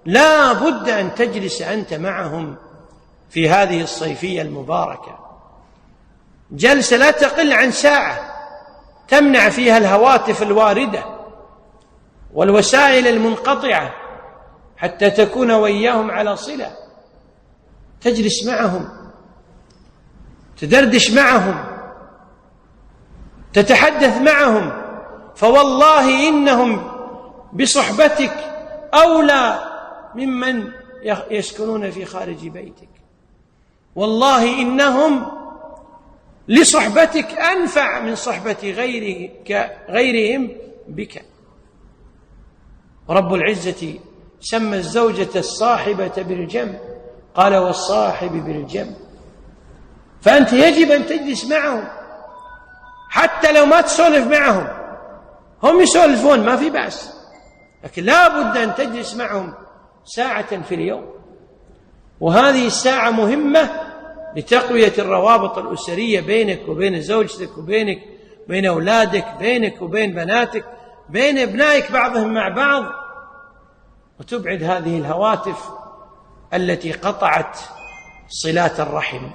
لا بد أن تجلس أنت معهم في هذه الصيفية المباركة جلسة لا تقل عن ساعة، تمنع فيها الهواتف الواردة والوسائل المنقطعة حتى تكون وإياهم على صلة، تجلس معهم، تدردش معهم، تتحدث معهم، فوالله إنهم بصحبتك أولى ممن يسكنون في خارج بيتك، والله إنهم لصحبتك أنفع من صحبة غيرهم بك. رب العزة سمى الزوجة الصاحبة بالجنب، قال والصاحب بالجنب، فأنت يجب أن تجلس معهم حتى لو ما تسولف معهم، هم يسولفون ما في بأس، لكن لا بد أن تجلس معهم ساعة في اليوم، وهذه الساعة مهمة لتقوية الروابط الأسرية بينك وبين زوجتك، وبينك وبين أولادك، بينك وبين بناتك، بين أبنائك بعضهم مع بعض، وتبعد هذه الهواتف التي قطعت صلات الرحم.